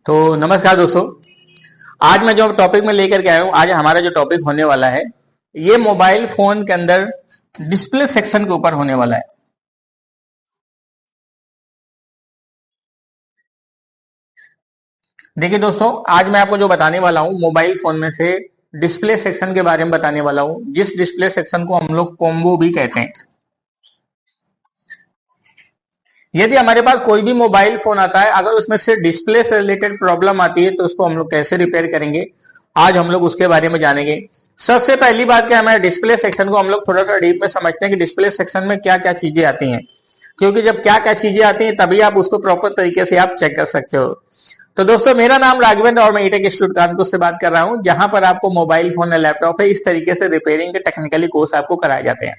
तो नमस्कार दोस्तों। आज मैं जो टॉपिक में लेकर के आया हूँ, आज हमारा जो टॉपिक होने वाला है ये मोबाइल फोन के अंदर डिस्प्ले सेक्शन के ऊपर होने वाला है। देखिए दोस्तों, आज मैं आपको जो बताने वाला हूँ मोबाइल फोन में से डिस्प्ले सेक्शन के बारे में बताने वाला हूँ, जिस डिस्प्ले सेक्शन को हम लोग कॉम्बो भी कहते हैं। यदि हमारे पास कोई भी मोबाइल फोन आता है, अगर उसमें से डिस्प्ले से रिलेटेड प्रॉब्लम आती है तो उसको हम लोग कैसे रिपेयर करेंगे, आज हम लोग उसके बारे में जानेंगे। सबसे पहली बात क्या है, डिस्प्ले सेक्शन को हम लोग थोड़ा सा डीप में समझते हैं कि डिस्प्ले सेक्शन में क्या क्या चीजें आती हैं, क्योंकि जब क्या क्या चीजें आती हैं तभी आप उसको प्रॉपर तरीके से आप चेक कर सकते हो। तो दोस्तों, मेरा नाम राघवेंद्र और मैं ईटेक इंस्टीट्यूट कानपुर से बात कर रहा हूं, जहां पर आपको मोबाइल फोन या लैपटॉप है इस तरीके से रिपेयरिंग के टेक्निकली कोर्स आपको कराए जाते हैं।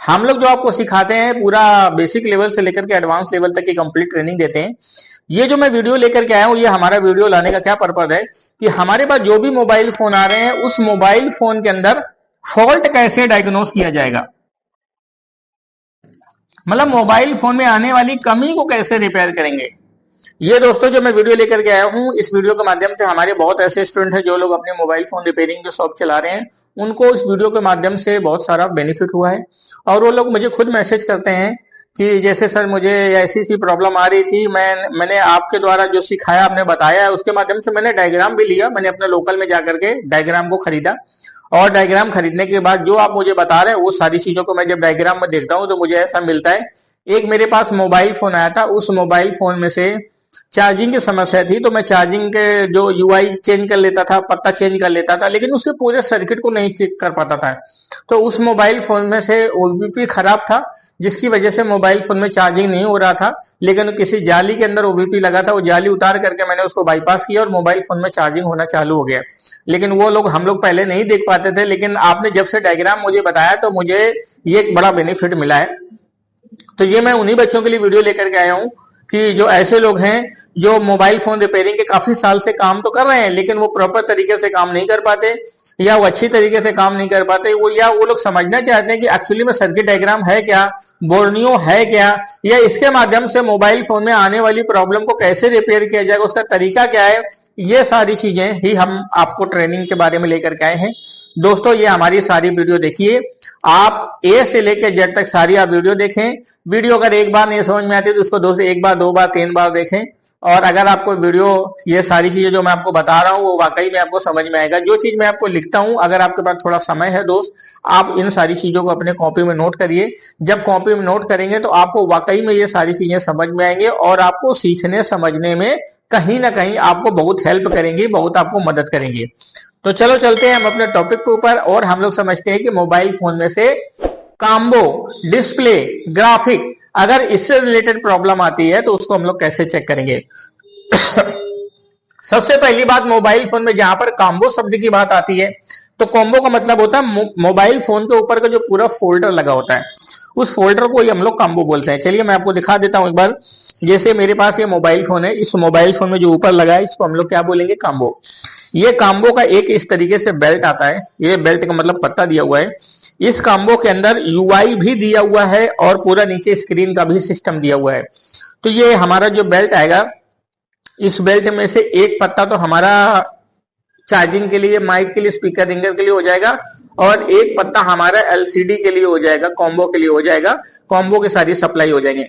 हम लोग जो आपको सिखाते हैं पूरा बेसिक लेवल से लेकर के एडवांस लेवल तक की कंप्लीट ट्रेनिंग देते हैं। ये जो मैं वीडियो लेकर के आया हूं, ये हमारा वीडियो लाने का क्या पर्पज है कि हमारे पास जो भी मोबाइल फोन आ रहे हैं उस मोबाइल फोन के अंदर फॉल्ट कैसे डायग्नोस किया जाएगा, मतलब मोबाइल फोन में आने वाली कमी को कैसे रिपेयर करेंगे। ये दोस्तों जो मैं वीडियो लेकर के आया हूँ, इस वीडियो के माध्यम से हमारे बहुत ऐसे स्टूडेंट हैं जो लोग अपने मोबाइल फोन रिपेयरिंग के शॉप चला रहे हैं, उनको इस वीडियो के माध्यम से बहुत सारा बेनिफिट हुआ है। और वो लोग मुझे खुद मैसेज करते हैं कि जैसे सर मुझे ऐसी सी प्रॉब्लम आ रही थी, मैंने आपके द्वारा जो सिखाया आपने बताया है उसके माध्यम से मैंने डायग्राम भी लिया, मैंने अपने लोकल में जाकर के डायग्राम को खरीदा और डायग्राम खरीदने के बाद जो आप मुझे बता रहे हैं वो सारी चीजों को मैं जब डायग्राम में देखता हूँ तो मुझे ऐसा मिलता है। एक मेरे पास मोबाइल फोन आया था, उस मोबाइल फोन में से चार्जिंग की समस्या थी, तो मैं चार्जिंग के जो यूआई चेंज कर लेता था, पत्ता चेंज कर लेता था, लेकिन उसके पूरे सर्किट को नहीं चेक कर पाता था। तो उस मोबाइल फोन में से ओबीपी खराब था, जिसकी वजह से मोबाइल फोन में चार्जिंग नहीं हो रहा था, लेकिन किसी जाली के अंदर ओबीपी लगा था, वो जाली उतार करके मैंने उसको बाईपास किया और मोबाइल फोन में चार्जिंग होना चालू हो गया। लेकिन वो लोग हम लोग पहले नहीं देख पाते थे, लेकिन आपने जब से डायग्राम मुझे बताया तो मुझे ये एक बड़ा बेनिफिट मिला है। तो ये मैं उन्हीं बच्चों के लिए वीडियो लेकर के आया हूँ कि जो ऐसे लोग हैं जो मोबाइल फोन रिपेयरिंग के काफी साल से काम तो कर रहे हैं, लेकिन वो प्रॉपर तरीके से काम नहीं कर पाते या वो अच्छी तरीके से काम नहीं कर पाते, वो लोग समझना चाहते हैं कि एक्चुअली में सर्किट डायग्राम है क्या, बोर्नियो है क्या, या इसके माध्यम से मोबाइल फोन में आने वाली प्रॉब्लम को कैसे रिपेयर किया जाएगा, उसका तरीका क्या है। ये सारी चीजें ही हम आपको ट्रेनिंग के बारे में लेकर के आए हैं। दोस्तों, ये हमारी सारी वीडियो देखिए, आप ए से लेकर जेड तक सारी आप वीडियो देखें। वीडियो अगर एक बार नहीं समझ में आती तो उसको दो से एक बार, दो बार, तीन बार देखें। और अगर आपको वीडियो ये सारी चीजें जो मैं आपको बता रहा हूँ वो वाकई में आपको समझ में आएगा। जो चीज मैं आपको लिखता हूँ, अगर आपके पास थोड़ा समय है दोस्त, आप इन सारी चीजों को अपने कॉपी में नोट करिए। जब कॉपी में नोट करेंगे तो आपको वाकई में ये सारी चीजें समझ में आएंगे और आपको सीखने समझने में कहीं ना कहीं आपको बहुत हेल्प करेंगी, बहुत आपको मदद करेंगी। तो चलो चलते हैं हम अपने टॉपिक के ऊपर और हम लोग समझते हैं कि मोबाइल फोन में से कॉम्बो, डिस्प्ले, ग्राफिक, अगर इससे रिलेटेड प्रॉब्लम आती है तो उसको हम लोग कैसे चेक करेंगे। सबसे पहली बात, मोबाइल फोन में जहां पर कॉम्बो शब्द की बात आती है तो कॉम्बो का मतलब होता है मोबाइल फोन के ऊपर का जो पूरा फोल्डर लगा होता है, उस फोल्डर को ही हम लोग कॉम्बो बोलते हैं। चलिए मैं आपको दिखा देता हूं एक बार। जैसे मेरे पास ये मोबाइल फोन है, इस मोबाइल फोन में जो ऊपर लगा है इसको हम लोग क्या बोलेंगे, कॉम्बो। ये कॉम्बो का एक इस तरीके से बेल्ट आता है, ये बेल्ट का मतलब पत्ता दिया हुआ है। इस कॉम्बो के अंदर यूआई भी दिया हुआ है और पूरा नीचे स्क्रीन का भी सिस्टम दिया हुआ है। तो ये हमारा जो बेल्ट आएगा, इस बेल्ट में से एक पत्ता तो हमारा चार्जिंग के लिए, माइक के लिए, स्पीकर रिंगर के लिए हो जाएगा और एक पत्ता हमारा एलसीडी के लिए हो जाएगा, कॉम्बो के लिए हो जाएगा। कॉम्बो की सारी सप्लाई हो जाएंगे।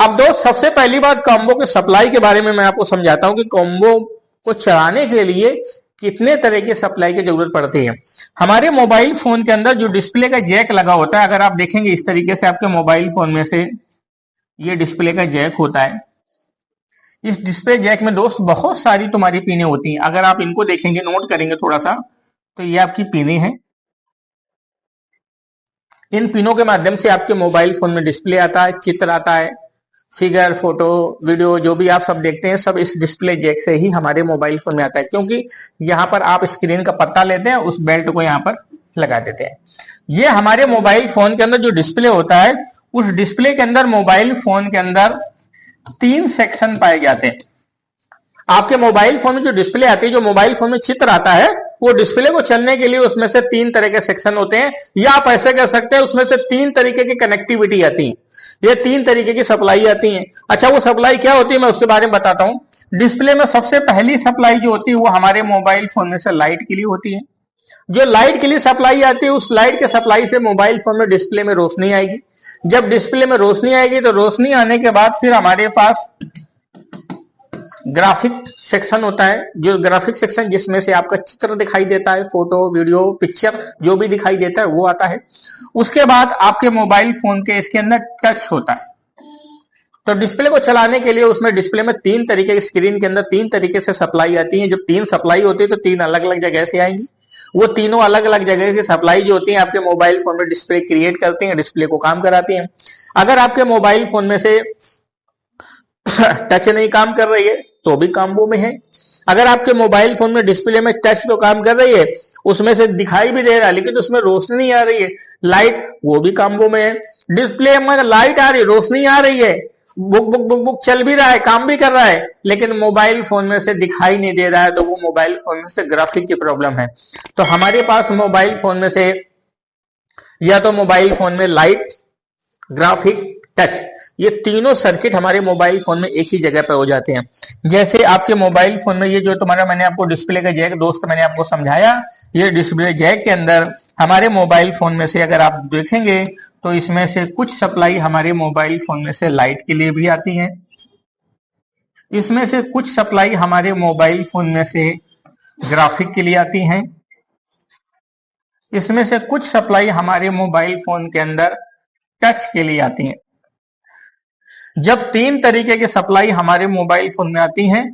अब दोस्त, सबसे पहली बात कॉम्बो के सप्लाई के बारे में मैं आपको समझाता हूं कि कॉम्बो को चलाने के लिए कितने तरह की सप्लाई की जरूरत पड़ती है। हमारे मोबाइल फोन के अंदर जो डिस्प्ले का जैक लगा होता है, अगर आप देखेंगे इस तरीके से आपके मोबाइल फोन में से ये डिस्प्ले का जैक होता है। इस डिस्प्ले जैक में दोस्त बहुत सारी तुम्हारी पिनें होती हैं। अगर आप इनको देखेंगे, नोट करेंगे थोड़ा सा, तो ये आपकी पिनें हैं। इन पिनों के माध्यम से आपके मोबाइल फोन में डिस्प्ले आता है, चित्र आता है, फिगर, फोटो, वीडियो जो भी आप सब देखते हैं सब इस डिस्प्ले जैक से ही हमारे मोबाइल फोन में आता है, क्योंकि यहाँ पर आप स्क्रीन का पत्ता लेते हैं, उस बेल्ट को यहाँ पर लगा देते हैं। ये हमारे मोबाइल फोन के अंदर जो डिस्प्ले होता है, उस डिस्प्ले के अंदर मोबाइल फोन के अंदर 3 सेक्शन पाए जाते हैं। आपके मोबाइल फोन में जो डिस्प्ले आती है, जो मोबाइल फोन में चित्र आता है, वो डिस्प्ले को चलने के लिए उसमें से 3 तरह के सेक्शन होते हैं, या आप ऐसे कह सकते हैं उसमें से 3 तरीके की कनेक्टिविटी आती है। ये 3 तरीके की सप्लाई आती है। अच्छा, वो सप्लाई क्या होती है मैं उसके बारे में बताता हूं। डिस्प्ले में सबसे पहली सप्लाई जो होती है वो हमारे मोबाइल फोन में से लाइट के लिए होती है। जो लाइट के लिए सप्लाई आती है उस लाइट के सप्लाई से मोबाइल फोन में डिस्प्ले में रोशनी आएगी। जब डिस्प्ले में रोशनी आएगी तो रोशनी आने के बाद फिर हमारे पास ग्राफिक सेक्शन होता है, जो ग्राफिक सेक्शन जिसमें से आपका चित्र दिखाई देता है, फोटो वीडियो पिक्चर जो भी दिखाई देता है वो आता है। उसके बाद आपके मोबाइल फोन के इसके अंदर टच होता है। तो डिस्प्ले को चलाने के लिए उसमें डिस्प्ले में तीन तरीके की, स्क्रीन के अंदर तीन तरीके से सप्लाई आती है। जब तीन सप्लाई होती है तो तीन अलग अलग जगह से आएंगी। वो तीनों अलग अलग जगह की सप्लाई जो होती है आपके मोबाइल फोन में डिस्प्ले क्रिएट करती हैं, डिस्प्ले को काम कराती हैं। अगर आपके मोबाइल फोन में से टच नहीं काम कर रही है तो भी काम्बो में है। अगर आपके मोबाइल फोन में डिस्प्ले में टच तो काम कर रही है, उसमें से दिखाई भी दे रहा है लेकिन उसमें रोशनी नहीं आ रही है, लाइट, वो भी काम्बो में है। डिस्प्ले में लाइट आ रही है, रोशनी आ रही है, बुक बुक बुक बुक चल भी रहा है, काम भी कर रहा है, लेकिन मोबाइल फोन में से दिखाई नहीं दे रहा है, तो वो मोबाइल फोन में से ग्राफिक की प्रॉब्लम है। तो हमारे पास मोबाइल फोन में से या तो मोबाइल फोन में लाइट, ग्राफिक, टच, ये तीनों सर्किट हमारे मोबाइल फोन में एक ही जगह पे हो जाते हैं। जैसे आपके मोबाइल फोन में ये जो तुम्हारा मैंने आपको डिस्प्ले का जैक दोस्त मैंने आपको समझाया, ये डिस्प्ले जैक के अंदर हमारे मोबाइल फोन में से अगर आप देखेंगे तो इसमें से कुछ सप्लाई हमारे मोबाइल फोन में से लाइट के लिए भी आती है। इसमें से कुछ सप्लाई हमारे मोबाइल फोन में से ग्राफिक के लिए आती हैं। इसमें से कुछ सप्लाई हमारे मोबाइल फोन के अंदर टच के लिए आती हैं। जब तीन तरीके की सप्लाई हमारे मोबाइल फोन में आती हैं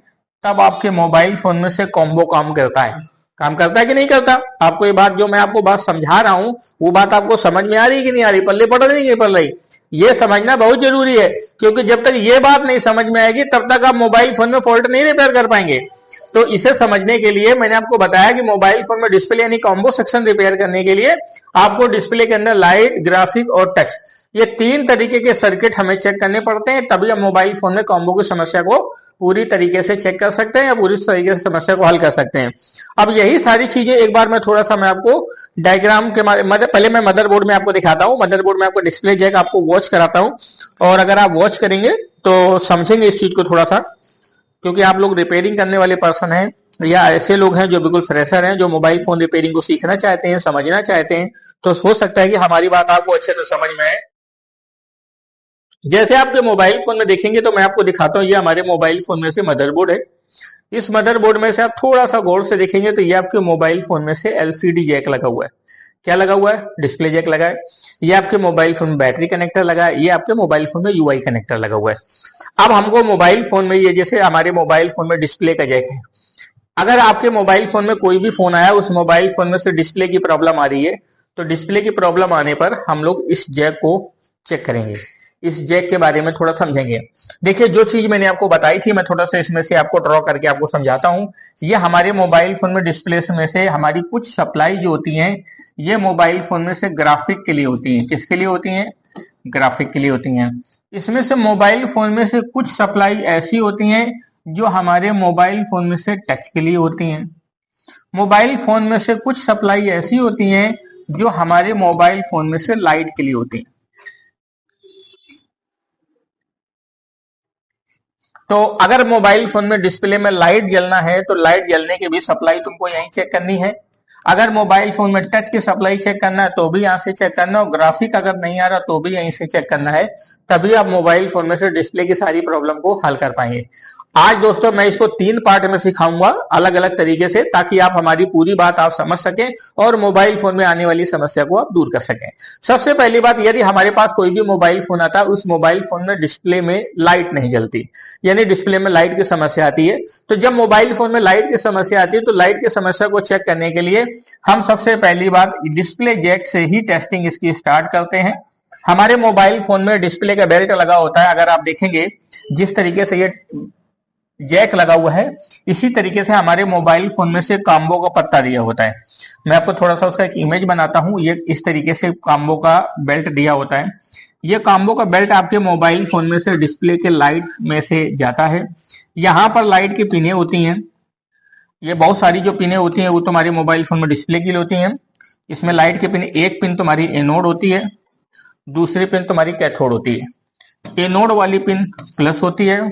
तब आपके मोबाइल फोन में से कॉम्बो काम करता है। काम करता है कि नहीं करता? आपको ये बात जो मैं आपको बात समझा रहा हूं वो बात आपको समझ में आ रही है कि नहीं आ रही, पल्ले पड़ रही है, पड़ रही? ये समझना बहुत जरूरी है, क्योंकि जब तक ये बात नहीं समझ में आएगी तब तक आप मोबाइल फोन में फॉल्ट नहीं रिपेयर कर पाएंगे। तो इसे समझने के लिए मैंने आपको बताया कि मोबाइल फोन में डिस्प्ले यानी कॉम्बो सेक्शन रिपेयर करने के लिए आपको डिस्प्ले के अंदर लाइट, ग्राफिक और टच, ये तीन तरीके के सर्किट हमें चेक करने पड़ते हैं, तभी हम मोबाइल फोन में कॉम्बो की समस्या को पूरी तरीके से चेक कर सकते हैं या पूरी तरीके से समस्या को हल कर सकते हैं। अब यही सारी चीजें एक बार मैं थोड़ा सा मैं आपको डायग्राम के पहले मैं मदरबोर्ड में आपको दिखाता हूं। मदरबोर्ड में आपको डिस्प्ले जैक आपको वॉच कराता हूं, और अगर आप वॉच करेंगे तो समझेंगे इस चीज को थोड़ा सा, क्योंकि आप लोग रिपेयरिंग करने वाले पर्सन हैं या ऐसे लोग हैं जो बिल्कुल फ्रेशर हैं, जो मोबाइल फोन रिपेयरिंग को सीखना चाहते हैं, समझना चाहते हैं, तो हो सकता है कि हमारी बात आपको अच्छे से समझ में आए। जैसे आपके मोबाइल फोन में देखेंगे तो मैं आपको दिखाता हूं, ये हमारे मोबाइल फोन में से मदरबोर्ड है। इस मदरबोर्ड में से आप थोड़ा सा गौर से देखेंगे तो ये आपके मोबाइल फोन में से एलसीडी जैक लगा हुआ है। क्या लगा हुआ है? डिस्प्ले जैक लगा है। ये आपके मोबाइल फोन में बैटरी कनेक्टर लगा है। ये आपके मोबाइल फोन में यूआई कनेक्टर लगा हुआ है। अब हमको मोबाइल फोन में ये जैसे हमारे मोबाइल फोन में डिस्प्ले का जैक है, अगर आपके मोबाइल फोन में कोई भी फोन आया, उस मोबाइल फोन में से डिस्प्ले की प्रॉब्लम आ रही है, तो डिस्प्ले की प्रॉब्लम आने पर हम लोग इस जैक को चेक करेंगे, इस जैक के बारे में थोड़ा समझेंगे। देखिए, जो चीज मैंने आपको बताई थी मैं थोड़ा सा इसमें से आपको ड्रॉ करके आपको समझाता हूं। ये हमारे मोबाइल फोन में डिस्प्ले में से हमारी कुछ सप्लाई जो होती है, ये मोबाइल फोन में से ग्राफिक के लिए होती है। किसके लिए होती है? ग्राफिक के लिए होती हैं। इसमें से मोबाइल फोन में से कुछ सप्लाई ऐसी होती हैं जो हमारे मोबाइल फोन में से टच के लिए होती हैं। मोबाइल फोन में से कुछ सप्लाई ऐसी होती हैं जो हमारे मोबाइल फोन में से लाइट के लिए होती हैं। तो अगर मोबाइल फोन में डिस्प्ले में लाइट जलना है तो लाइट जलने की भी सप्लाई तुमको यहीं चेक करनी है। अगर मोबाइल फोन में टच की सप्लाई चेक करना है तो भी यहां से चेक करना, और ग्राफिक अगर नहीं आ रहा तो भी यहीं से चेक करना है, तभी आप मोबाइल फोन में से डिस्प्ले की सारी प्रॉब्लम को हल कर पाएंगे। आज दोस्तों मैं इसको 3 पार्ट में सिखाऊंगा अलग अलग तरीके से, ताकि आप हमारी पूरी बात आप समझ सकें और मोबाइल फोन में आने वाली समस्या को आप दूर कर सकें। सबसे पहली बात, यदि हमारे पास कोई भी मोबाइल फोन आता है, उस मोबाइल फोन में डिस्प्ले में लाइट नहीं जलती, यानी डिस्प्ले में लाइट की समस्या आती है, तो जब मोबाइल फोन में लाइट की समस्या आती है तो लाइट की समस्या को चेक करने के लिए हम सबसे पहली बात डिस्प्ले जैक से ही टेस्टिंग इसकी स्टार्ट करते हैं। हमारे मोबाइल फोन में डिस्प्ले का बेल्ट लगा होता है, अगर आप देखेंगे जिस तरीके से ये जैक लगा हुआ है, इसी तरीके से हमारे मोबाइल फोन में से काम्बो का पत्ता दिया होता है। मैं आपको थोड़ा सा उसका एक इमेज बनाता हूं। ये इस तरीके से काम्बो का बेल्ट दिया होता है। ये काम्बो का बेल्ट आपके मोबाइल फोन में से डिस्प्ले के लाइट में से जाता है। यहाँ पर लाइट की पिनें होती हैं, ये बहुत सारी जो पिनें होती हैं वो तुम्हारे मोबाइल फोन में डिस्प्ले के लिए होती हैं। इसमें लाइट की पिन, एक पिन तुम्हारी एनोड होती है, दूसरी पिन तुम्हारी कैथोड होती है। एनोड वाली पिन प्लस होती है,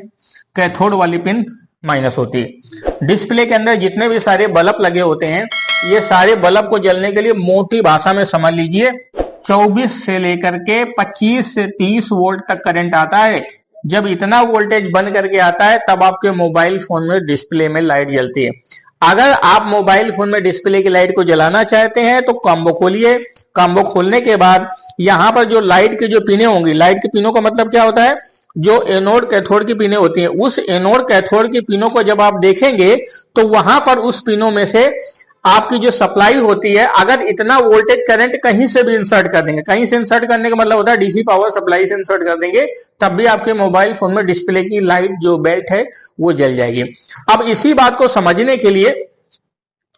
कैथोड वाली पिन माइनस होती है। डिस्प्ले के अंदर जितने भी सारे बल्ब लगे होते हैं, ये सारे बल्ब को जलने के लिए मोटी भाषा में समझ लीजिए 24 से लेकर के 25 से 30 वोल्ट तक करंट आता है। जब इतना वोल्टेज बंद करके आता है तब आपके मोबाइल फोन में डिस्प्ले में लाइट जलती है। अगर आप मोबाइल फोन में डिस्प्ले की लाइट को जलाना चाहते हैं तो कॉम्बो खोलिए। कॉम्बो खोलने के बाद यहाँ पर जो लाइट की जो पिनें होंगी, लाइट की पिनों का मतलब क्या होता है, जो एनोड कैथोड की पिनें होती हैं, उस एनोड कैथोड की पिनों को जब आप देखेंगे तो वहां पर उस पिनों में से आपकी जो सप्लाई होती है, अगर इतना वोल्टेज करंट कहीं से भी इंसर्ट कर देंगे, कहीं से इंसर्ट करने का मतलब होता है डीसी पावर सप्लाई से इंसर्ट कर देंगे, तब भी आपके मोबाइल फोन में डिस्प्ले की लाइट जो बेल्ट है वो जल जाएगी। अब इसी बात को समझने के लिए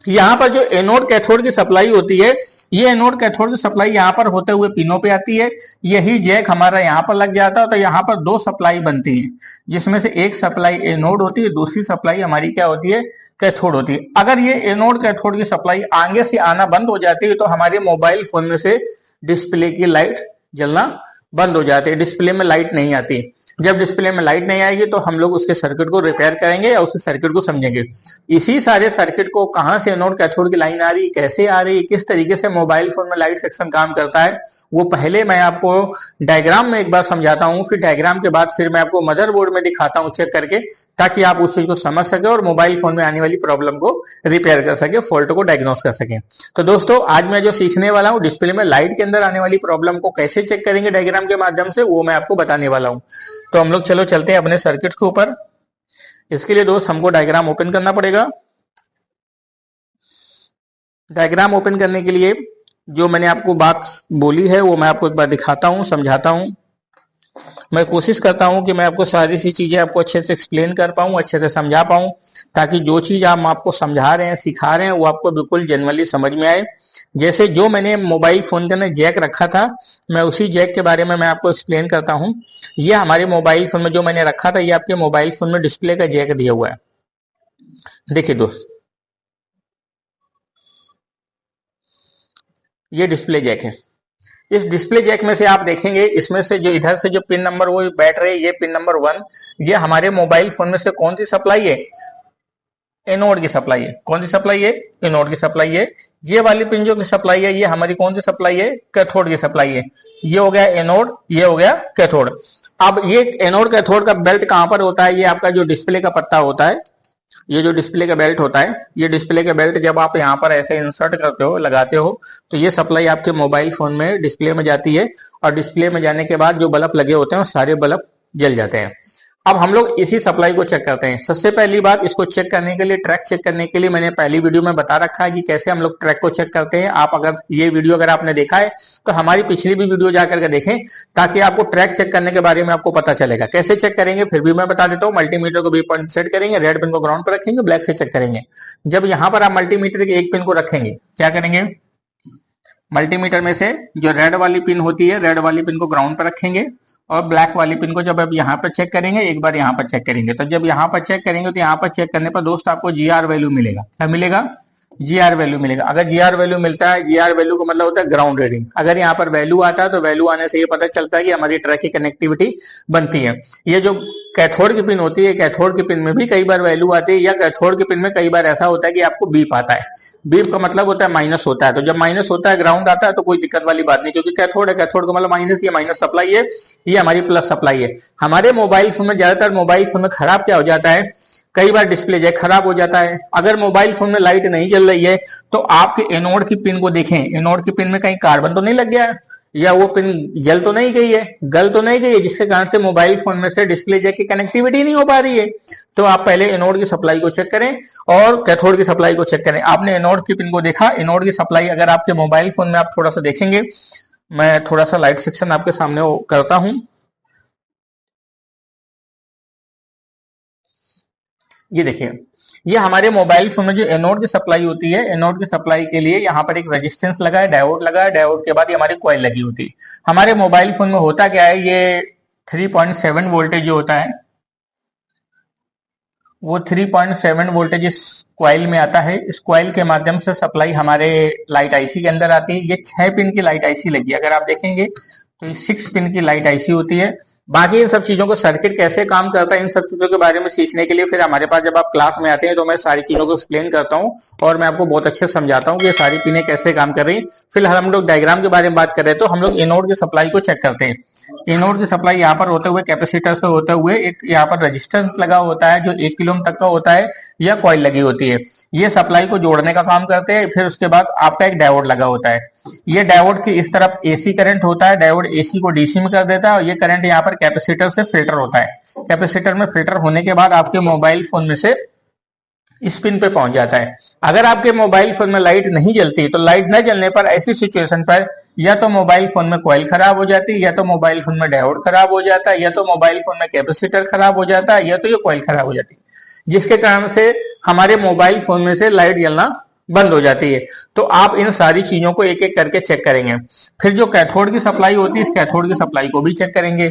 यहां पर जो एनोड कैथोड की सप्लाई होती है, ये एनोड कैथोड की सप्लाई यहां पर होते हुए पिनों पे आती है। यही जैक हमारा यहां पर लग जाता है, तो यहां पर दो सप्लाई बनती है, जिसमें से एक सप्लाई एनोड होती है, दूसरी सप्लाई हमारी क्या होती है, कैथोड होती है। अगर ये एनोड कैथोड की सप्लाई आगे से आना बंद हो जाती है तो हमारे मोबाइल फोन में से डिस्प्ले की लाइट जलना बंद हो जाती है, डिस्प्ले में लाइट नहीं आती। जब डिस्प्ले में लाइट नहीं आएगी तो हम लोग उसके सर्किट को रिपेयर करेंगे या उसके सर्किट को समझेंगे। इसी सारे सर्किट को कहां से एनोड कैथोड की लाइन आ रही, कैसे आ रही, किस तरीके से मोबाइल फोन में लाइट सेक्शन काम करता है, वो पहले मैं आपको डायग्राम में एक बार समझाता हूं, फिर डायग्राम के बाद फिर मैं आपको मदरबोर्ड में दिखाता हूं चेक करके, ताकि आप उस चीज को समझ सके और मोबाइल फोन में आने वाली प्रॉब्लम को रिपेयर कर सके, फॉल्ट को डायग्नोस कर सके। तो दोस्तों आज मैं जो सीखने वाला हूं डिस्प्ले में लाइट के अंदर आने वाली प्रॉब्लम को कैसे चेक करेंगे डायग्राम के माध्यम से, वो मैं आपको बताने वाला हूं। तो हम लोग चलो चलते हैं अपने सर्किट के ऊपर। इसके लिए दोस्त हमको डायग्राम ओपन करना पड़ेगा। डायग्राम ओपन करने के लिए जो मैंने आपको बात बोली है वो मैं आपको एक बार दिखाता हूं, समझाता हूं। मैं कोशिश करता हूं कि मैं आपको सारी सी चीजें आपको अच्छे से एक्सप्लेन कर पाऊं, अच्छे से समझा पाऊं, ताकि जो चीज हम आपको समझा रहे हैं, सिखा रहे हैं, वो आपको बिल्कुल जनरली समझ में आए। जैसे जो मैंने मोबाइल फोन के अंदर जैक रखा था, मैं उसी जैक के बारे में मैं आपको एक्सप्लेन करता हूं। ये हमारे मोबाइल फोन में जो मैंने रखा था, ये आपके मोबाइल फोन में डिस्प्ले का जैक दिया हुआ है। देखिए दोस्त, ये डिस्प्ले जैक है। इस डिस्प्ले जैक में से आप देखेंगे, इसमें से जो इधर से जो पिन नंबर वो बैठ रहे, ये पिन नंबर 1, ये हमारे मोबाइल फोन में से कौन सी सप्लाई है, एनोड की सप्लाई है। कौन सी सप्लाई है, एनोड की सप्लाई है। ये वाली पिन जो की सप्लाई है, ये हमारी कौन सी सप्लाई है, कैथोड की सप्लाई है। ये हो गया एनोड, ये हो गया कैथोड। अब ये एनोड कैथोड का बेल्ट कहां पर होता है, ये आपका जो डिस्प्ले का पट्टा होता है, ये जो डिस्प्ले का बेल्ट होता है, ये डिस्प्ले का बेल्ट जब आप यहाँ पर ऐसे इंसर्ट करते हो, लगाते हो, तो ये सप्लाई आपके मोबाइल फोन में डिस्प्ले में जाती है, और डिस्प्ले में जाने के बाद जो बल्ब लगे होते हैं सारे बल्ब जल जाते हैं। अब हम लोग इसी सप्लाई को चेक करते हैं। सबसे पहली बात, इसको चेक करने के लिए, ट्रैक चेक करने के लिए मैंने पहली वीडियो में बता रखा है कि कैसे हम लोग ट्रैक को चेक करते हैं। आप अगर ये वीडियो अगर आपने देखा है तो हमारी पिछली भी वीडियो जाकर के देखें, ताकि आपको ट्रैक चेक करने के बारे में आपको पता चलेगा। कैसे चेक करेंगे फिर भी मैं बता देता हूँ। मल्टीमीटर को बी पॉइंट सेट करेंगे, रेड पिन को ग्राउंड पर रखेंगे, ब्लैक से चेक करेंगे। जब यहाँ पर आप मल्टीमीटर के एक पिन को रखेंगे, क्या करेंगे, मल्टीमीटर में से जो रेड वाली पिन होती है, रेड वाली पिन को ग्राउंड पर रखेंगे, और ब्लैक वाली पिन को जब आप यहाँ पर चेक करेंगे, एक बार यहाँ पर चेक करेंगे, तो जब यहाँ पर चेक करेंगे तो यहाँ पर चेक करने पर दोस्त आपको जीआर वैल्यू मिलेगा। क्या मिलेगा, जीआर वैल्यू मिलेगा। अगर जीआर वैल्यू मिलता है, जीआर वैल्यू का मतलब होता है ग्राउंड रीडिंग। अगर यहाँ पर वैल्यू आता है तो वैल्यू आने से ये पता चलता है कि हमारी ट्रैक की कनेक्टिविटी बनती है। ये जो कैथोड की पिन होती है, कैथोड की पिन में भी कई बार वैल्यू आती है, या कैथोड की पिन में कई बार ऐसा होता है कि आपको बीप आता है। बीप का मतलब होता है माइनस होता है। तो जब माइनस होता है, ग्राउंड आता है, तो कोई दिक्कत वाली बात नहीं, क्योंकि कैथोड है, कैथोड का मतलब माइनस, ये माइनस सप्लाई है, ये हमारी प्लस सप्लाई है। हमारे मोबाइल फोन में, ज्यादातर मोबाइल फोन में खराब क्या हो जाता है, कई बार डिस्प्ले जैक खराब हो जाता है। अगर मोबाइल फोन में लाइट नहीं जल रही है तो आपके एनोड की पिन को देखें, एनोड की पिन में कहीं कार्बन तो नहीं लग गया है, या वो पिन जल तो नहीं गई है, गल तो नहीं गई है, जिसके कारण से मोबाइल फोन में से डिस्प्ले जैक की कनेक्टिविटी नहीं हो पा रही है। तो आप पहले एनोड की सप्लाई को चेक करें और कैथोड की सप्लाई को चेक करें। आपने एनोड की पिन को देखा, एनोड की सप्लाई अगर आपके मोबाइल फोन में आप थोड़ा सा देखेंगे, मैं थोड़ा सा लाइट सेक्शन आपके सामने करता हूं। ये देखिए, ये हमारे मोबाइल फोन में जो एनोड की सप्लाई होती है, एनोड की सप्लाई के लिए यहाँ पर एक रेजिस्टेंस लगा है, डायोड लगा है, डायोड के बाद ये हमारी कॉइल लगी होती है। हमारे मोबाइल फोन में होता क्या है, ये 3.7 वोल्टेज जो होता है, वो 3.7 वोल्टेज इस कॉइल में आता है। इस कॉइल के माध्यम से सप्लाई हमारे लाइट आईसी के अंदर आती है। ये 6 पिन की लाइट आईसी लगी है। अगर आप देखेंगे तो ये 6 पिन की लाइट आईसी होती है। बाकी इन सब चीजों को सर्किट कैसे काम करता है, इन सब चीजों के बारे में सीखने के लिए फिर हमारे पास जब आप क्लास में आते हैं तो मैं सारी चीजों को एक्सप्लेन करता हूँ और मैं आपको बहुत अच्छे से समझाता हूँ कि ये सारी पिनें कैसे काम कर रही हैं। फिलहाल हम लोग डायग्राम के बारे में बात कर रहे हैं, तो हम लोग एनोड की सप्लाई को चेक करते हैं। एनोड की सप्लाई यहाँ पर होते हुए कैपेसिटर से होते हुए एक यहाँ पर रेजिस्टेंस लगा होता है जो 1 किलो ओम तक का होता है, या कॉइल लगी होती है, ये सप्लाई को जोड़ने का काम करते हैं। फिर उसके बाद आपका एक डायोड लगा होता है, ये डायोड की इस तरफ एसी करंट होता है, डायोड एसी को डीसी में कर देता है और ये करंट यहाँ पर कैपेसिटर से फिल्टर होता है। कैपेसिटर में फिल्टर होने के बाद आपके मोबाइल फोन में से इस पिन पे पहुंच जाता है। अगर आपके मोबाइल फोन में लाइट नहीं जलती तो लाइट न जलने पर ऐसी सिचुएशन पर या तो मोबाइल फोन में कॉइल खराब हो जाती है, या तो मोबाइल फोन में डायोड खराब हो जाता है, या तो मोबाइल फोन में कैपेसिटर खराब हो जाता है, या तो ये कॉइल खराब हो जाती है, जिसके कारण से हमारे मोबाइल फोन में से लाइट जलना बंद हो जाती है। तो आप इन सारी चीजों को एक एक करके चेक करेंगे। फिर जो कैथोड की सप्लाई होती है, इस कैथोड की सप्लाई को भी चेक करेंगे।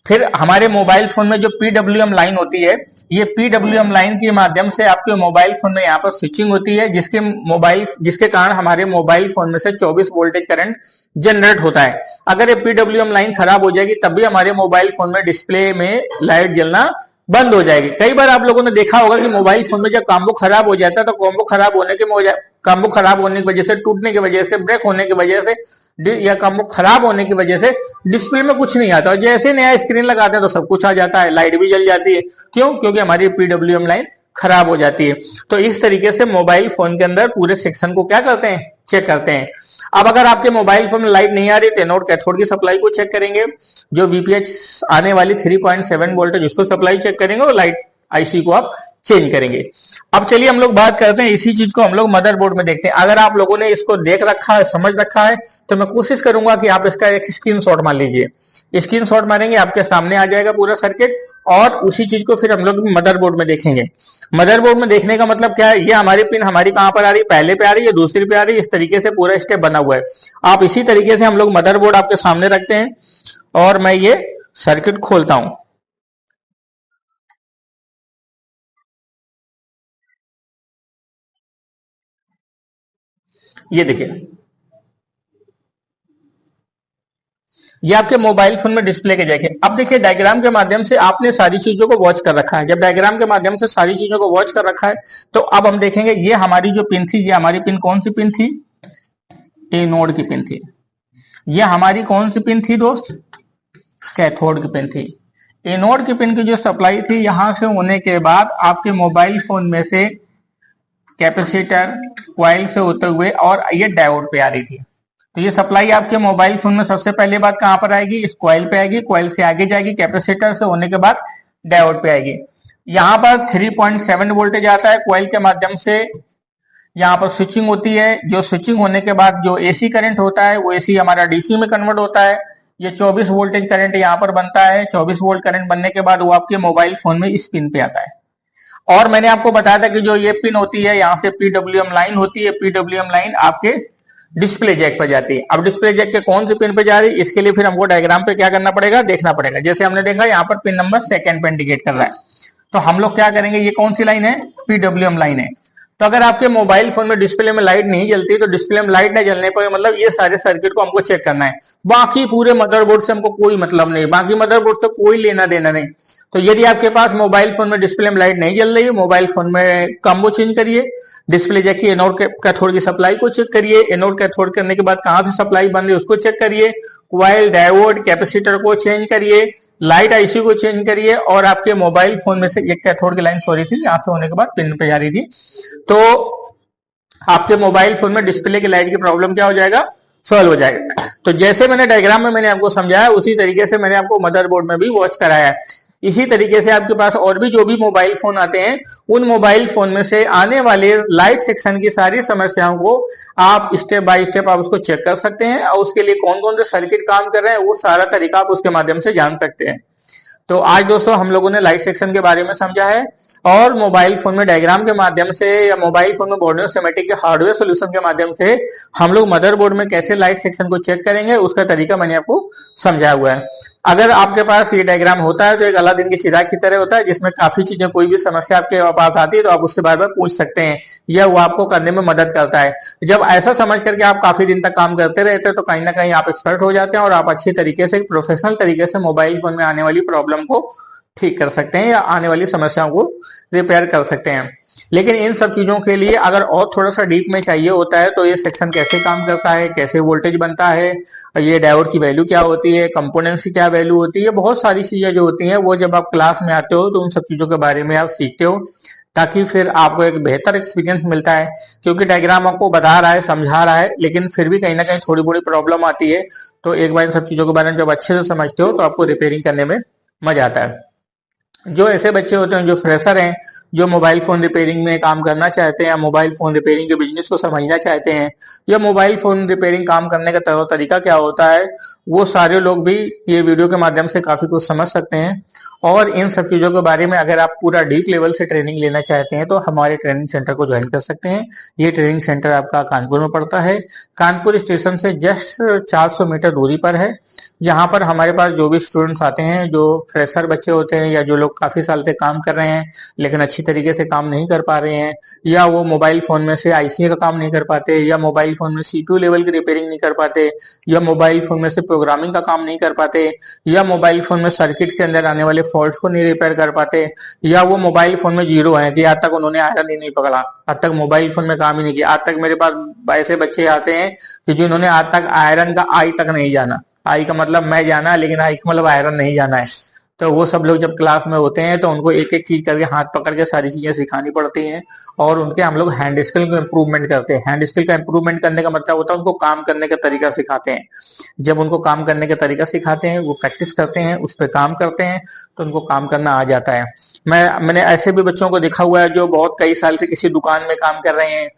फिर हमारे मोबाइल फोन में जो पीडब्ल्यूएम लाइन होती है, ये पीडब्ल्यूएम लाइन के माध्यम से आपके मोबाइल फोन में यहाँ पर स्विचिंग होती है, जिसके कारण हमारे मोबाइल फोन में से 24 वोल्टेज करंट जनरेट होता है। अगर ये पीडब्ल्यूएम लाइन खराब हो जाएगी तब भी हमारे मोबाइल फोन में डिस्प्ले में लाइट जलना बंद हो जाएगी। कई बार आप लोगों ने देखा होगा कि मोबाइल फोन में जब कॉम्बो खराब हो जाता है तो कॉम्बो खराब होने की वजह से, टूटने की वजह से, ब्रेक होने की वजह से या कॉम्बो खराब होने की वजह से डिस्प्ले में कुछ नहीं आता, और जैसे नया स्क्रीन लगाते हैं तो सब कुछ आ जाता है, लाइट भी जल जाती है। क्यों? क्योंकि हमारी पीडब्ल्यूएम लाइन खराब हो जाती है। तो इस तरीके से मोबाइल फोन के अंदर पूरे सेक्शन को क्या करते हैं, चेक करते हैं। अब अगर आपके मोबाइल फोन में लाइट नहीं आ रही तो एनोड कैथोड की सप्लाई को चेक करेंगे, जो वीपीएच आने वाली 3.7 वोल्टेज उसको सप्लाई चेक करेंगे और लाइट आईसी को आप चेंज करेंगे। अब चलिए हम लोग बात करते हैं, इसी चीज को हम लोग मदरबोर्ड में देखते हैं। अगर आप लोगों ने इसको देख रखा है, समझ रखा है, तो मैं कोशिश करूंगा कि आप इसका एक स्क्रीनशॉट मार लीजिए। स्क्रीनशॉट मारेंगे, आपके सामने आ जाएगा पूरा सर्किट, और उसी चीज को फिर हम लोग मदरबोर्ड में देखेंगे। मदरबोर्ड में देखने का मतलब क्या है, ये हमारी पिन हमारी कहां पर आ रही है, पहले पे आ रही है, दूसरी पे आ रही है, इस तरीके से पूरा स्टेप बना हुआ है। आप इसी तरीके से हम लोग मदरबोर्ड आपके सामने रखते हैं और मैं ये सर्किट खोलता हूं। ये देखिए, ये आपके मोबाइल फोन में डिस्प्ले के जाएंगे। अब देखिए, डायग्राम के माध्यम से आपने सारी चीजों को वॉच कर रखा है। जब डायग्राम के माध्यम से सारी चीजों को वॉच कर रखा है तो अब हम देखेंगे, ये हमारी जो पिन थी, ये हमारी पिन कौन सी पिन थी, एनोड की पिन थी। ये हमारी कौन सी पिन थी दोस्त, कैथोड की पिन थी। एनोड की पिन की जो सप्लाई थी, यहां से होने के बाद आपके मोबाइल फोन में से कैपेसिटर क्वाइल से होते हुए और ये डायोड पे आ रही थी। तो ये सप्लाई आपके मोबाइल फोन में सबसे पहले बात कहां पर आएगी, इस कॉइल पे आएगी, कॉइल से आगे जाएगी, कैपेसिटर से होने के बाद डायोड पे आएगी। यहाँ पर 3.7 वोल्टेज आता है, कॉइल के माध्यम से यहाँ पर स्विचिंग होती है। जो स्विचिंग होने के बाद जो एसी करंट होता है वो एसी हमारा डीसी में कन्वर्ट होता है। ये 24 वोल्टेज करंट यहाँ पर बनता है। 24 वोल्ट करंट बनने के बाद वो आपके मोबाइल फोन में इस पिन पे आता है। और मैंने आपको बताया था कि जो ये पिन होती है, यहाँ से पीडब्ल्यूएम लाइन होती है, पीडब्ल्यूएम लाइन आपके डिस्प्ले जैक पर जाती है। अब डिस्प्ले जैक के कौन सी पिन पे जा रही है, इसके लिए फिर हमको डायग्राम पे क्या करना पड़ेगा, देखना पड़ेगा। जैसे हमने देखा यहाँ पर पिन नंबर 2 पे इंडिकेट कर रहा है, तो हम लोग क्या करेंगे, ये कौन सी लाइन है, पीडब्ल्यूएम लाइन है। तो अगर आपके मोबाइल फोन में डिस्प्ले में लाइट नहीं जलती तो डिस्प्ले में लाइट नहीं जलने पर मतलब ये सारे सर्किट को हमको चेक करना है। बाकी पूरे मदरबोर्ड से हमको कोई मतलब नहीं, बाकी मदरबोर्ड से कोई लेना देना नहीं। तो यदि आपके पास मोबाइल फोन में डिस्प्ले में लाइट नहीं जल रही है, मोबाइल फोन में कॉम्बो चेंज करिए, डिस्प्ले जैक की एनोड कैथोड की सप्लाई को चेक करिए, एनोड कैथोड करने के बाद कहां से सप्लाई बन रही है उसको चेक करिए, कॉइल, डायोड, कैपेसिटर को चेंज करिए, लाइट आईसी को चेंज करिए, और आपके मोबाइल फोन में से एक कैथोड की लाइन सॉरी थी, यहाँ से होने के बाद पिन पे जा रही थी, तो आपके मोबाइल फोन में डिस्प्ले की लाइट की प्रॉब्लम क्या हो जाएगा, सॉल्व हो जाएगा। तो जैसे मैंने डायग्राम में मैंने आपको समझाया, उसी तरीके से मैंने आपको मदरबोर्ड में भी वॉच कराया है। इसी तरीके से आपके पास और भी जो भी मोबाइल फोन आते हैं, उन मोबाइल फोन में से आने वाले लाइट सेक्शन की सारी समस्याओं को आप स्टेप बाय स्टेप आप उसको चेक कर सकते हैं, और उसके लिए कौन कौन से सर्किट काम कर रहे हैं वो सारा तरीका आप उसके माध्यम से जान सकते हैं। तो आज दोस्तों हम लोगों ने लाइट सेक्शन के बारे में समझा है, और मोबाइल फोन में डायग्राम के माध्यम से या मोबाइल फोन में बोर्डियो सिमेटिक के हार्डवेयर सोल्यूशन के माध्यम से हम लोग मदरबोर्ड में कैसे लाइट सेक्शन को चेक करेंगे उसका तरीका मैंने आपको समझाया हुआ है। अगर आपके पास ये डायग्राम होता है तो एक अलादीन की चिराग की तरह होता है, जिसमें काफी चीजें, कोई भी समस्या आपके पास आती है तो आप उससे बार बार पूछ सकते हैं, या वो आपको करने में मदद करता है। जब ऐसा समझ करके आप काफी दिन तक काम करते रहते हैं तो कहीं ना कहीं आप एक्सपर्ट हो जाते हैं और आप अच्छी तरीके से, प्रोफेशनल तरीके से मोबाइल फोन में आने वाली प्रॉब्लम को ठीक कर सकते हैं या आने वाली समस्याओं को रिपेयर कर सकते हैं। लेकिन इन सब चीजों के लिए अगर और थोड़ा सा डीप में चाहिए होता है तो ये सेक्शन कैसे काम करता है, कैसे वोल्टेज बनता है, ये डायोड की वैल्यू क्या होती है, कंपोनेंट्स की क्या वैल्यू होती है, बहुत सारी चीजें जो होती हैं वो जब आप क्लास में आते हो तो उन सब चीजों के बारे में आप सीखते हो, ताकि फिर आपको एक बेहतर एक्सपीरियंस मिलता है। क्योंकि डायग्राम आपको बता रहा है, समझा रहा है, लेकिन फिर भी कहीं ना कहीं थोड़ी बड़ी प्रॉब्लम आती है, तो एक बार इन सब चीजों के बारे में जब अच्छे से समझते हो तो आपको रिपेयरिंग करने में मजा आता है। जो ऐसे बच्चे होते हैं जो फ्रेशर हैं, जो मोबाइल फोन रिपेयरिंग में काम करना चाहते हैं या मोबाइल फोन रिपेयरिंग के बिजनेस को समझना चाहते हैं, या मोबाइल फोन रिपेयरिंग काम करने का तरीका क्या होता है, वो सारे लोग भी ये वीडियो के माध्यम से काफी कुछ समझ सकते हैं। और इन सब चीजों के बारे में अगर आप पूरा डीप लेवल से ट्रेनिंग लेना चाहते हैं तो हमारे ट्रेनिंग सेंटर को ज्वाइन कर सकते हैं। ये ट्रेनिंग सेंटर आपका कानपुर में पड़ता है, कानपुर स्टेशन से जस्ट 400 मीटर दूरी पर है। यहाँ पर हमारे पास जो भी स्टूडेंट्स आते हैं, जो फ्रेशर बच्चे होते हैं या जो लोग काफी साल से काम कर रहे हैं लेकिन अच्छी तरीके से काम नहीं कर पा रहे हैं, या वो मोबाइल फोन में से आईसी का काम नहीं कर पाते, या मोबाइल फोन में सीपीयू लेवल की रिपेयरिंग नहीं कर पाते, या मोबाइल फोन में से प्रोग्रामिंग का काम नहीं कर पाते, या मोबाइल फोन में सर्किट के अंदर आने वाले फॉल्ट्स को नहीं रिपेयर कर पाते, या वो मोबाइल फोन में जीरो है कि आज तक उन्होंने आयरन ही नहीं पकड़ा, आज तक मोबाइल फोन में काम ही नहीं किया। आज तक मेरे पास ऐसे बच्चे आते हैं कि जिन्होंने आज तक आयरन का आई तक नहीं जाना। आई का मतलब मैं जाना, लेकिन आई का मतलब आयरन नहीं जाना है। तो वो सब लोग जब क्लास में होते हैं तो उनको एक एक चीज करके हाथ पकड़ के सारी चीजें सिखानी पड़ती हैं, और उनके हम लोग हैंड स्किल को इम्प्रूवमेंट करते हैं। हैंड स्किल का इम्प्रूवमेंट करने का मतलब होता है उनको काम करने का तरीका सिखाते हैं। जब उनको काम करने का तरीका सिखाते हैं, वो प्रैक्टिस करते हैं, उस पर काम करते हैं, तो उनको काम करना आ जाता है। मैंने ऐसे भी बच्चों को देखा हुआ है जो बहुत कई साल से किसी दुकान में काम कर रहे हैं,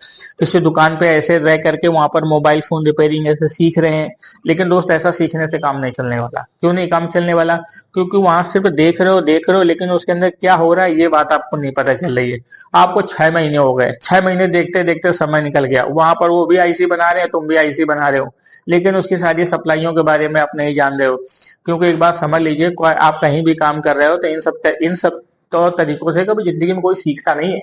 किसी दुकान पे ऐसे रह करके वहां पर मोबाइल फोन रिपेयरिंग ऐसे सीख रहे हैं। लेकिन दोस्त, ऐसा सीखने से काम नहीं चलने वाला। क्यों नहीं काम चलने वाला? क्योंकि वहां सिर्फ देख रहे हो, लेकिन उसके अंदर क्या हो रहा है ये बात आपको नहीं पता चल रही है। आपको 6 महीने हो गए, 6 महीने देखते देखते समय निकल गया, वहां पर वो भी आईसी बना रहे हैं, तुम भी आईसी बना रहे हो, लेकिन उसकी सारी सप्लाइयों के बारे में आप नहीं जान रहे हो। क्योंकि एक बात समझ लीजिए, आप कहीं भी काम कर रहे हो तो इन सब तौर तरीकों से कभी जिंदगी में कोई सीखता नहीं है।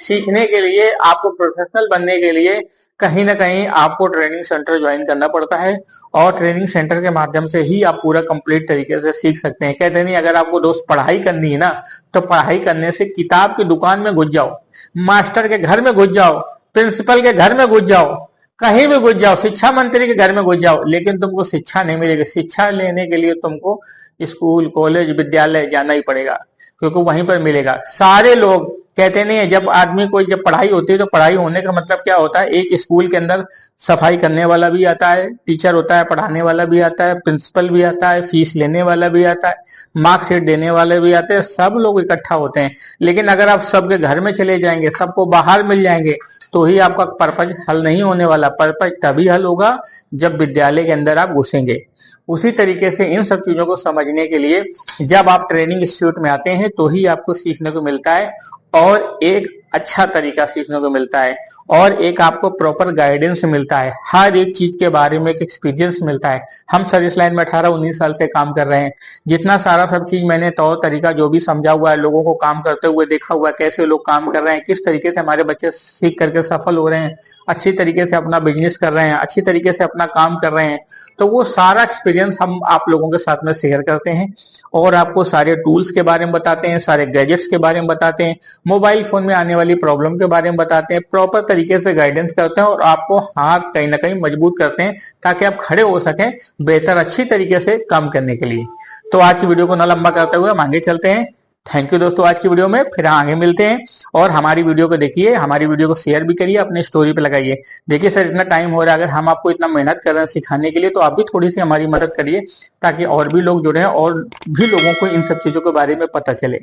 सीखने के लिए, आपको प्रोफेशनल बनने के लिए कहीं ना कहीं आपको ट्रेनिंग सेंटर ज्वाइन करना पड़ता है, और ट्रेनिंग सेंटर के माध्यम से ही आप पूरा कंप्लीट तरीके से सीख सकते हैं। कहते नहीं, अगर आपको दोस्त पढ़ाई करनी है ना, तो पढ़ाई करने से किताब की दुकान में घुस जाओ, मास्टर के घर में घुस जाओ, प्रिंसिपल के घर में घुस जाओ, कहीं भी घुस जाओ, शिक्षा मंत्री के घर में घुस जाओ, लेकिन तुमको शिक्षा नहीं मिलेगी। शिक्षा लेने के लिए तुमको स्कूल, कॉलेज, विद्यालय जाना ही पड़ेगा, क्योंकि वहीं पर मिलेगा। सारे लोग कहते नहीं है, जब आदमी कोई जब पढ़ाई होती है तो पढ़ाई होने का मतलब क्या होता है, एक स्कूल के अंदर सफाई करने वाला भी आता है, टीचर होता है, पढ़ाने वाला भी आता है, प्रिंसिपल भी आता है, फीस लेने वाला भी आता है, मार्कशीट देने वाले भी आते हैं, सब लोग इकट्ठा होते हैं। लेकिन अगर आप सबके घर में चले जाएंगे, सबको बाहर मिल जाएंगे, तो ही आपका पर्पज हल नहीं होने वाला। पर्पज तभी हल होगा जब विद्यालय के अंदर आप घुसेंगे। उसी तरीके से इन सब चीजों को समझने के लिए जब आप ट्रेनिंग इंस्टीट्यूट में आते हैं तो ही आपको सीखने को मिलता है, और एक अच्छा तरीका सीखने को मिलता है, और एक आपको प्रॉपर गाइडेंस मिलता है। हर एक चीज के बारे में एक एक्सपीरियंस मिलता है। हम सर्विस लाइन में 18-19 साल से काम कर रहे हैं। जितना सारा सब चीज मैंने तौर तरीका जो भी समझा हुआ है, लोगों को काम करते हुए देखा हुआ है, कैसे लोग काम कर रहे हैं, किस तरीके से हमारे बच्चे सीख करके सफल हो रहे हैं, अच्छी तरीके से अपना बिजनेस कर रहे हैं, अच्छी तरीके से अपना काम कर रहे हैं, तो वो सारा एक्सपीरियंस हम आप लोगों के साथ में शेयर करते हैं, और आपको सारे टूल्स के बारे में बताते हैं, सारे गैजेट्स के बारे में बताते हैं, मोबाइल फोन में आने वाली प्रॉब्लम के बारे में बताते हैं, प्रॉपर तरीके से गाइडेंस करते हैं, और आपको हाथ कहीं ना कहीं मजबूत करते हैं ताकि आप खड़े हो सकें बेहतर अच्छी तरीके से काम करने के लिए। तो आज की वीडियो को ना लंबा करते हुए हम आगे चलते हैं। थैंक यू दोस्तों आज की वीडियो में, फिर आगे मिलते हैं। और हमारी वीडियो को देखिए, हमारी वीडियो को शेयर भी करिए, अपने स्टोरी पे लगाइए। देखिए सर, इतना टाइम हो रहा है, अगर हम आपको इतना मेहनत कर रहे हैं सिखाने के लिए, तो आप भी थोड़ी सी हमारी मदद करिए, ताकि और भी लोग जुड़े और भी लोगों को इन सब चीजों के बारे में पता चले।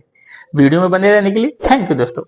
वीडियो में बने रहने के लिए थैंक यू दोस्तों।